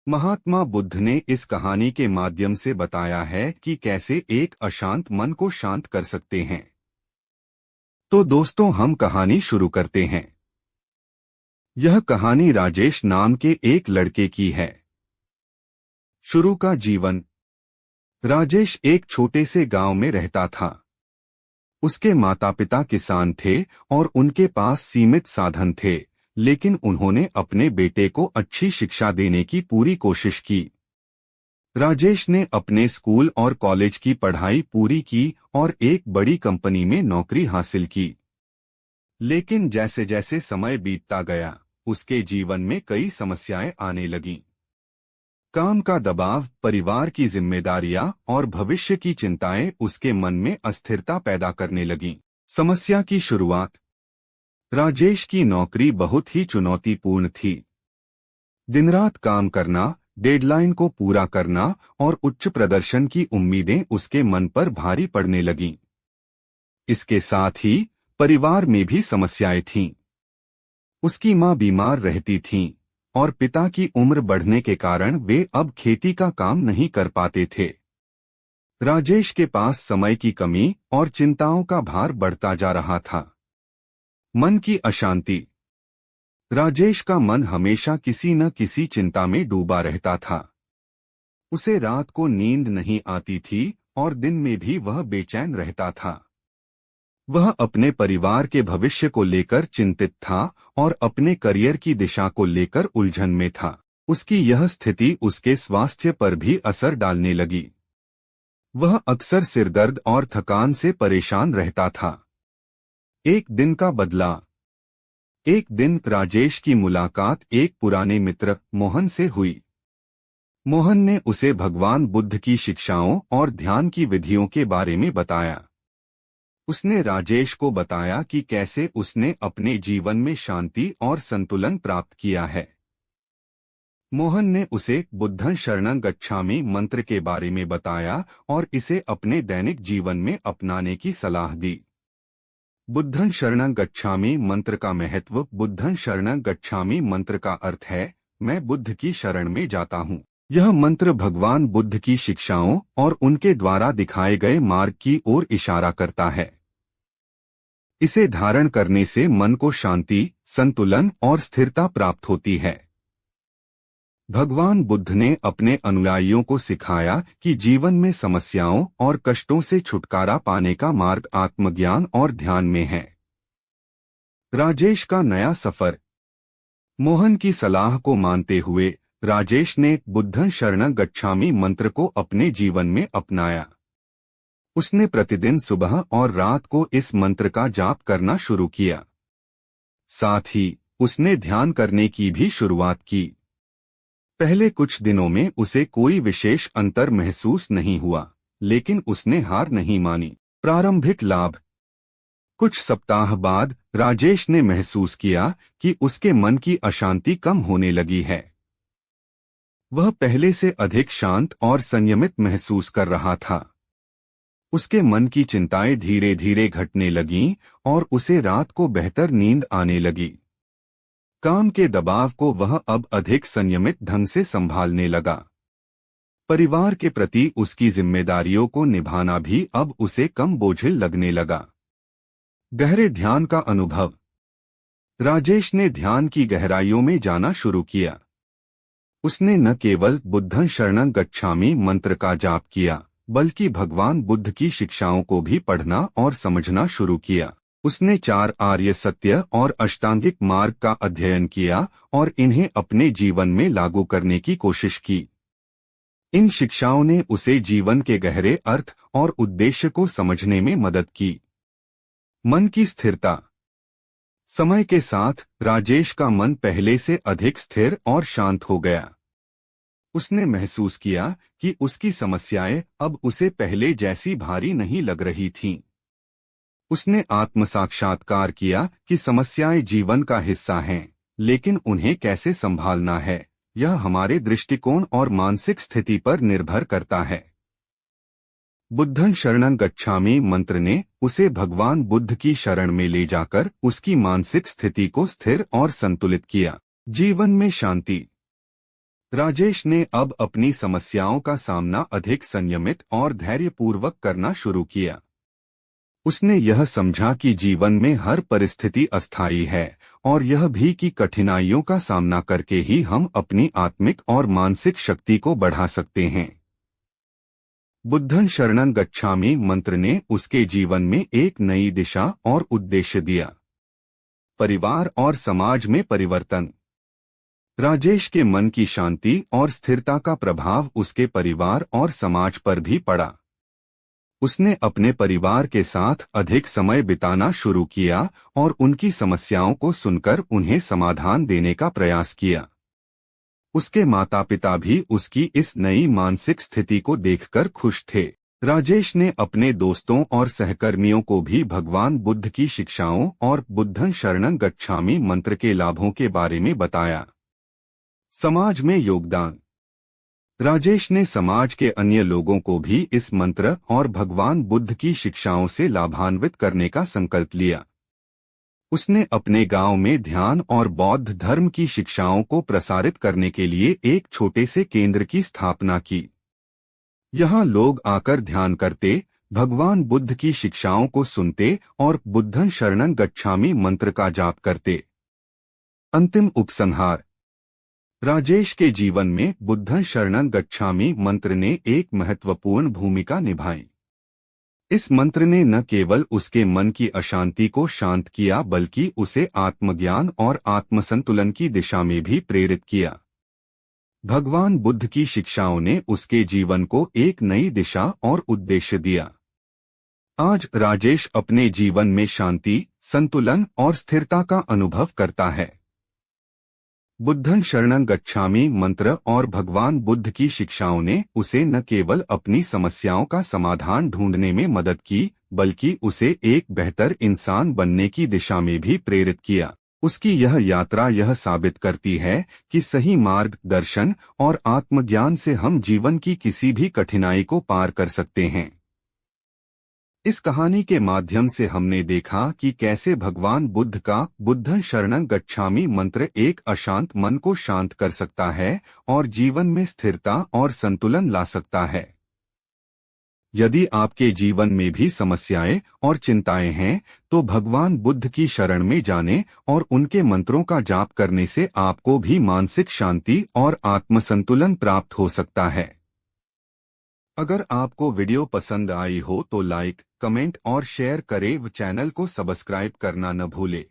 महात्मा बुद्ध ने इस कहानी के माध्यम से बताया है कि कैसे एक अशांत मन को शांत कर सकते हैं। तो दोस्तों, हम कहानी शुरू करते हैं। यह कहानी राजेश नाम के एक लड़के की है। शुरू का जीवन। राजेश एक छोटे से गांव में रहता था। उसके माता पिता किसान थे और उनके पास सीमित साधन थे, लेकिन उन्होंने अपने बेटे को अच्छी शिक्षा देने की पूरी कोशिश की। राजेश ने अपने स्कूल और कॉलेज की पढ़ाई पूरी की और एक बड़ी कंपनी में नौकरी हासिल की। लेकिन जैसे जैसे समय बीतता गया, उसके जीवन में कई समस्याएं आने लगीं। काम का दबाव, परिवार की जिम्मेदारियां और भविष्य की चिंताएं उसके मन में अस्थिरता पैदा करने लगीं। समस्या की शुरुआत। राजेश की नौकरी बहुत ही चुनौतीपूर्ण थी। दिन रात काम करना, डेडलाइन को पूरा करना और उच्च प्रदर्शन की उम्मीदें उसके मन पर भारी पड़ने लगीं। इसके साथ ही परिवार में भी समस्याएं थीं। उसकी मां बीमार रहती थीं और पिता की उम्र बढ़ने के कारण वे अब खेती का काम नहीं कर पाते थे। राजेश के पास समय की कमी और चिंताओं का भार बढ़ता जा रहा था। मन की अशांति। राजेश का मन हमेशा किसी न किसी चिंता में डूबा रहता था। उसे रात को नींद नहीं आती थी और दिन में भी वह बेचैन रहता था। वह अपने परिवार के भविष्य को लेकर चिंतित था और अपने करियर की दिशा को लेकर उलझन में था। उसकी यह स्थिति उसके स्वास्थ्य पर भी असर डालने लगी। वह अक्सर सिरदर्द और थकान से परेशान रहता था। एक दिन का बदला। एक दिन राजेश की मुलाकात एक पुराने मित्र मोहन से हुई। मोहन ने उसे भगवान बुद्ध की शिक्षाओं और ध्यान की विधियों के बारे में बताया। उसने राजेश को बताया कि कैसे उसने अपने जीवन में शांति और संतुलन प्राप्त किया है। मोहन ने उसे बुद्धं शरणं गच्छामि मंत्र के बारे में बताया और इसे अपने दैनिक जीवन में अपनाने की सलाह दी। बुद्धं शरणं गच्छामि मंत्र का महत्व। बुद्धं शरणं गच्छामि मंत्र का अर्थ है, मैं बुद्ध की शरण में जाता हूँ। यह मंत्र भगवान बुद्ध की शिक्षाओं और उनके द्वारा दिखाए गए मार्ग की ओर इशारा करता है। इसे धारण करने से मन को शांति, संतुलन और स्थिरता प्राप्त होती है। भगवान बुद्ध ने अपने अनुयायियों को सिखाया कि जीवन में समस्याओं और कष्टों से छुटकारा पाने का मार्ग आत्मज्ञान और ध्यान में है। राजेश का नया सफर। मोहन की सलाह को मानते हुए राजेश ने बुद्धं शरणं गच्छामि मंत्र को अपने जीवन में अपनाया। उसने प्रतिदिन सुबह और रात को इस मंत्र का जाप करना शुरू किया। साथ ही उसने ध्यान करने की भी शुरुआत की। पहले कुछ दिनों में उसे कोई विशेष अंतर महसूस नहीं हुआ, लेकिन उसने हार नहीं मानी। प्रारंभिक लाभ। कुछ सप्ताह बाद राजेश ने महसूस किया कि उसके मन की अशांति कम होने लगी है। वह पहले से अधिक शांत और संयमित महसूस कर रहा था। उसके मन की चिंताएं धीरे धीरे घटने लगीं और उसे रात को बेहतर नींद आने लगी। काम के दबाव को वह अब अधिक संयमित ढंग से संभालने लगा। परिवार के प्रति उसकी जिम्मेदारियों को निभाना भी अब उसे कम बोझिल लगने लगा। गहरे ध्यान का अनुभव। राजेश ने ध्यान की गहराइयों में जाना शुरू किया। उसने न केवल बुद्धं शरणं गच्छामि मंत्र का जाप किया, बल्कि भगवान बुद्ध की शिक्षाओं को भी पढ़ना और समझना शुरू किया। उसने 4 आर्य सत्य और अष्टांगिक मार्ग का अध्ययन किया और इन्हें अपने जीवन में लागू करने की कोशिश की। इन शिक्षाओं ने उसे जीवन के गहरे अर्थ और उद्देश्य को समझने में मदद की। मन की स्थिरता। समय के साथ राजेश का मन पहले से अधिक स्थिर और शांत हो गया। उसने महसूस किया कि उसकी समस्याएं अब उसे पहले जैसी भारी नहीं लग रही थीं। उसने आत्मसाक्षात्कार किया कि समस्याएं जीवन का हिस्सा हैं, लेकिन उन्हें कैसे संभालना है, यह हमारे दृष्टिकोण और मानसिक स्थिति पर निर्भर करता है। बुद्धं शरणं गच्छामि मंत्र ने उसे भगवान बुद्ध की शरण में ले जाकर उसकी मानसिक स्थिति को स्थिर और संतुलित किया। जीवन में शांति। राजेश ने अब अपनी समस्याओं का सामना अधिक संयमित और धैर्यपूर्वक करना शुरू किया। उसने यह समझा कि जीवन में हर परिस्थिति अस्थायी है और यह भी कि कठिनाइयों का सामना करके ही हम अपनी आत्मिक और मानसिक शक्ति को बढ़ा सकते हैं। बुद्धं शरणं गच्छामि मंत्र ने उसके जीवन में एक नई दिशा और उद्देश्य दिया। परिवार और समाज में परिवर्तन। राजेश के मन की शांति और स्थिरता का प्रभाव उसके परिवार और समाज पर भी पड़ा। उसने अपने परिवार के साथ अधिक समय बिताना शुरू किया और उनकी समस्याओं को सुनकर उन्हें समाधान देने का प्रयास किया। उसके माता-पिता भी उसकी इस नई मानसिक स्थिति को देखकर खुश थे। राजेश ने अपने दोस्तों और सहकर्मियों को भी भगवान बुद्ध की शिक्षाओं और बुद्धं शरणं गच्छामि मंत्र के लाभों के बारे में बताया। समाज में योगदान। राजेश ने समाज के अन्य लोगों को भी इस मंत्र और भगवान बुद्ध की शिक्षाओं से लाभान्वित करने का संकल्प लिया। उसने अपने गांव में ध्यान और बौद्ध धर्म की शिक्षाओं को प्रसारित करने के लिए एक छोटे से केंद्र की स्थापना की। यहाँ लोग आकर ध्यान करते, भगवान बुद्ध की शिक्षाओं को सुनते और बुद्धं शरणं गच्छामि मंत्र का जाप करते। अंतिम उपसंहार। राजेश के जीवन में बुद्धं शरणं गच्छामि मंत्र ने एक महत्वपूर्ण भूमिका निभाई। इस मंत्र ने न केवल उसके मन की अशांति को शांत किया बल्कि उसे आत्मज्ञान और आत्मसंतुलन की दिशा में भी प्रेरित किया। भगवान बुद्ध की शिक्षाओं ने उसके जीवन को एक नई दिशा और उद्देश्य दिया। आज राजेश अपने जीवन में शांति, संतुलन और स्थिरता का अनुभव करता है। बुद्धं शरणं गच्छामि मंत्र और भगवान बुद्ध की शिक्षाओं ने उसे न केवल अपनी समस्याओं का समाधान ढूंढने में मदद की बल्कि उसे एक बेहतर इंसान बनने की दिशा में भी प्रेरित किया। उसकी यह यात्रा यह साबित करती है कि सही मार्ग, दर्शन और आत्मज्ञान से हम जीवन की किसी भी कठिनाई को पार कर सकते हैं। इस कहानी के माध्यम से हमने देखा कि कैसे भगवान बुद्ध का बुद्धं शरणं गच्छामि मंत्र एक अशांत मन को शांत कर सकता है और जीवन में स्थिरता और संतुलन ला सकता है। यदि आपके जीवन में भी समस्याएं और चिंताएं हैं, तो भगवान बुद्ध की शरण में जाने और उनके मंत्रों का जाप करने से आपको भी मानसिक शांति और आत्मसंतुलन प्राप्त हो सकता है। अगर आपको वीडियो पसंद आई हो तो लाइक, कमेंट और शेयर करें व चैनल को सब्सक्राइब करना न भूलें।